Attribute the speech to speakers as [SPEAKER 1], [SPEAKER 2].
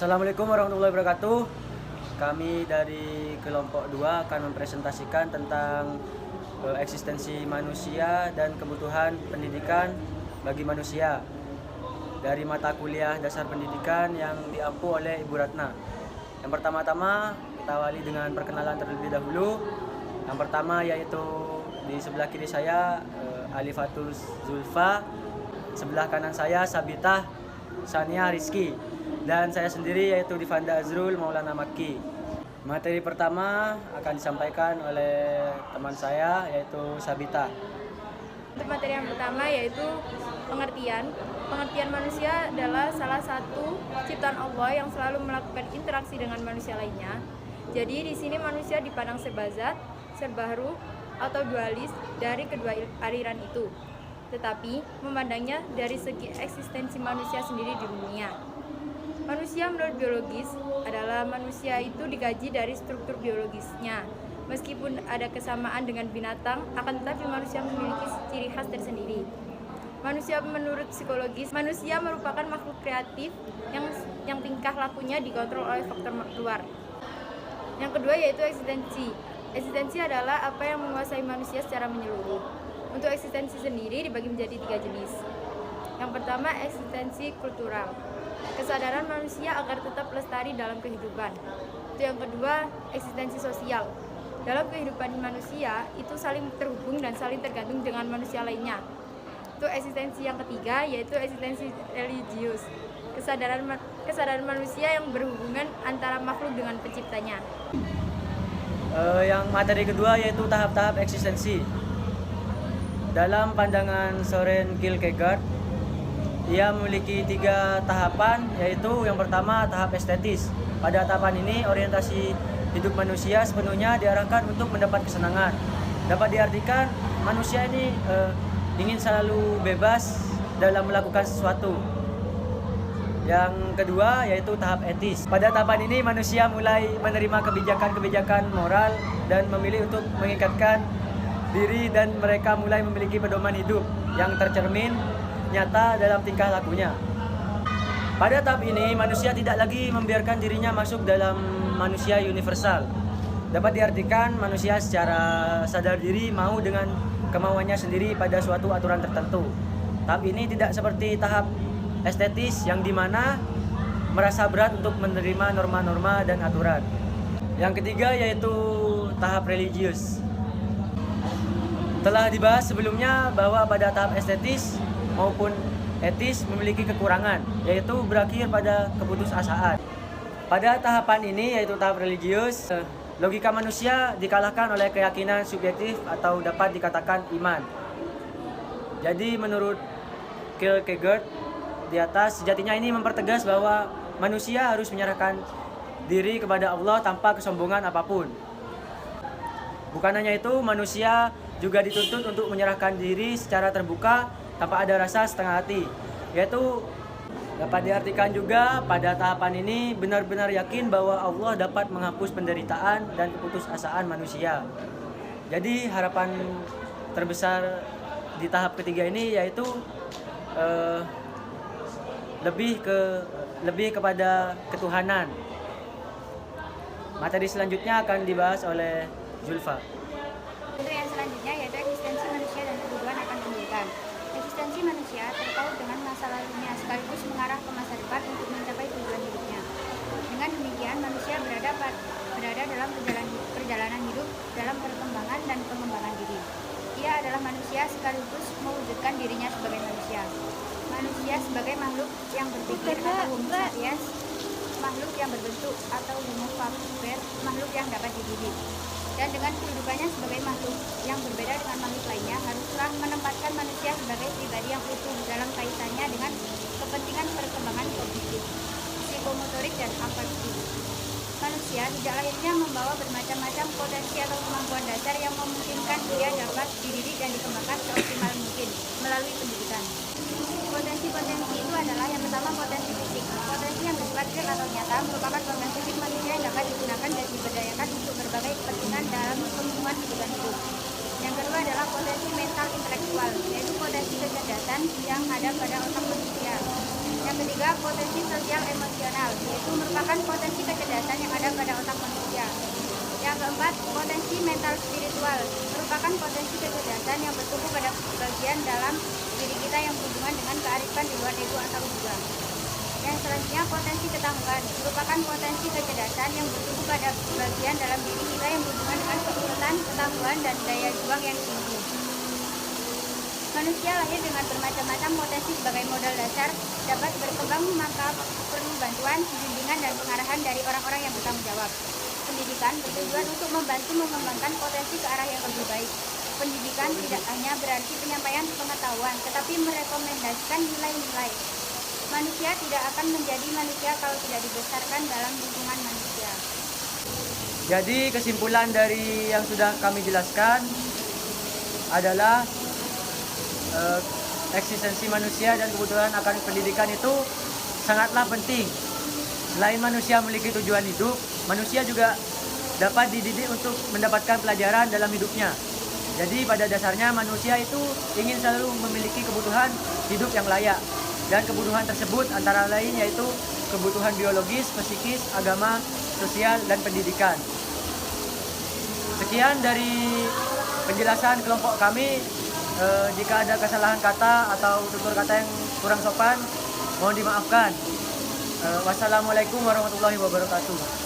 [SPEAKER 1] Assalamualaikum warahmatullahi wabarakatuh. Kami dari kelompok 2 akan mempresentasikan tentang eksistensi manusia dan kebutuhan pendidikan bagi manusia dari mata kuliah dasar pendidikan yang diampu oleh Ibu Ratna. Yang pertama-tama kita awali dengan perkenalan terlebih dahulu. Yang pertama yaitu di sebelah kiri saya Alifatul Zulfa, sebelah kanan saya Sabitah Sania Rizky, dan saya sendiri yaitu Difanda Azrul Maulana Makki. Materi pertama akan disampaikan oleh teman saya yaitu Sabita.
[SPEAKER 2] Untuk materi yang pertama yaitu pengertian. Pengertian manusia adalah salah satu ciptaan Allah yang selalu melakukan interaksi dengan manusia lainnya. Jadi di sini manusia dipandang serba zat, serba ruh atau dualis dari kedua aliran itu. Tetapi memandangnya dari segi eksistensi manusia sendiri di dunia. Manusia menurut biologis adalah manusia itu dikaji dari struktur biologisnya. Meskipun ada kesamaan dengan binatang, akan tetapi manusia memiliki ciri khas tersendiri. Manusia menurut psikologis, manusia merupakan makhluk kreatif yang tingkah lakunya dikontrol oleh faktor luar. Yang kedua yaitu eksistensi. Eksistensi adalah apa yang menguasai manusia secara menyeluruh. Untuk eksistensi sendiri dibagi menjadi 3 jenis. Yang pertama, eksistensi kultural. Kesadaran manusia agar tetap lestari dalam kehidupan. Itu yang kedua, eksistensi sosial. Dalam kehidupan manusia itu saling terhubung dan saling tergantung dengan manusia lainnya. Itu eksistensi yang ketiga yaitu eksistensi religius. Kesadaran manusia yang berhubungan antara makhluk dengan penciptanya.
[SPEAKER 1] Yang materi kedua yaitu tahap-tahap eksistensi. Dalam pandangan Soren Kierkegaard, ia memiliki 3 tahapan, yaitu yang pertama tahap estetis. Pada tahapan ini orientasi hidup manusia sepenuhnya diarahkan untuk mendapat kesenangan. Dapat diartikan manusia ini ingin selalu bebas dalam melakukan sesuatu. Yang kedua yaitu tahap etis. Pada tahapan ini manusia mulai menerima kebijakan-kebijakan moral dan memilih untuk mengikatkan diri, dan mereka mulai memiliki pedoman hidup yang tercermin nyata dalam tingkah lakunya. Pada tahap ini manusia tidak lagi membiarkan dirinya masuk dalam manusia universal. Dapat diartikan manusia secara sadar diri mau dengan kemauannya sendiri pada suatu aturan tertentu. Tahap ini tidak seperti tahap estetis yang dimana merasa berat untuk menerima norma-norma dan aturan. Yang ketiga yaitu tahap religius. Telah dibahas sebelumnya bahwa pada tahap estetis maupun etis memiliki kekurangan, yaitu berakhir pada keputusasaan. Pada tahapan ini yaitu tahap religius, logika manusia dikalahkan oleh keyakinan subjektif atau dapat dikatakan iman. Jadi menurut Kierkegaard di atas, sejatinya ini mempertegas bahwa manusia harus menyerahkan diri kepada Allah tanpa kesombongan apapun. Bukan hanya itu, manusia juga dituntut untuk menyerahkan diri secara terbuka tanpa ada rasa setengah hati, yaitu dapat diartikan juga pada tahapan ini benar-benar yakin bahwa Allah dapat menghapus penderitaan dan keputusasaan manusia. Jadi harapan terbesar di tahap ketiga ini yaitu lebih kepada ketuhanan. Materi selanjutnya akan dibahas oleh Zulfa.
[SPEAKER 3] Untuk yang selanjutnya yaitu eksistensi manusia dan kebutuhan akan pendidikan. Eksistensi manusia terpaut dengan masa lalunya sekaligus mengarah ke masa depan untuk mencapai tujuan hidupnya. Dengan demikian manusia berada dalam perjalanan hidup dalam perkembangan dan pengembangan diri. Ia adalah manusia sekaligus mewujudkan dirinya sebagai manusia. Manusia sebagai makhluk yang berpikir atau homo sapiens, makhluk yang berbentuk atau homo faber, makhluk yang dapat dididik. Dan dengan kedudukannya sebagai makhluk yang berbeda dengan makhluk lainnya, haruslah menempatkan manusia sebagai pribadi yang utuh dalam kaitannya dengan kepentingan perkembangan kognitif, psikomotorik, dan afektif. Manusia sejak lahirnya membawa bermacam-macam potensi atau kemampuan dasar yang memungkinkan dia dapat dididik dan dikembangkan seoptimal mungkin melalui pendidikan. Potensi-potensi itu adalah yang pertama potensi fisik. Potensi yang bersifat real atau nyata merupakan organ fisik manusia yang dapat digunakan dan diberdayakan untuk berbagai kepentingan dalam lingkungan kehidupan hidup. Yang kedua adalah potensi mental intelektual, yaitu potensi kecerdasan yang ada pada otak manusia. Yang ketiga, potensi sosial emosional, yaitu merupakan potensi kecerdasan yang ada pada otak manusia. Yang keempat, potensi mental spiritual, merupakan potensi kecerdasan yang bertumbuh pada bagian dalam diri kita yang berhubungan dengan kearifan di luar ego atau jiwa. Yang selanjutnya, potensi ketangguhan, merupakan potensi kecerdasan yang bertumbuh pada bagian dalam diri kita yang berhubungan dengan kekuatan, ketangguhan, dan daya juang yang tinggi. Manusia lahir dengan bermacam-macam potensi sebagai modal dasar dapat berkembang, maka perlu bantuan, bimbingan, dan pengarahan dari orang-orang yang bertanggung jawab. Pendidikan bertujuan untuk membantu mengembangkan potensi ke arah yang lebih baik. Pendidikan tidak hanya berarti penyampaian pengetahuan, tetapi merekomendasikan nilai-nilai. Manusia tidak akan menjadi manusia kalau tidak dibesarkan dalam lingkungan manusia.
[SPEAKER 1] Jadi kesimpulan dari yang sudah kami jelaskan adalah eksistensi manusia dan kebutuhan akan pendidikan itu sangatlah penting. Selain manusia memiliki tujuan hidup, manusia juga dapat dididik untuk mendapatkan pelajaran dalam hidupnya. Jadi pada dasarnya manusia itu ingin selalu memiliki kebutuhan hidup yang layak. Dan kebutuhan tersebut antara lain yaitu kebutuhan biologis, psikis, agama, sosial, dan pendidikan. Sekian dari penjelasan kelompok kami. Jika ada kesalahan kata atau tutur kata yang kurang sopan, mohon dimaafkan. Wassalamualaikum warahmatullahi wabarakatuh.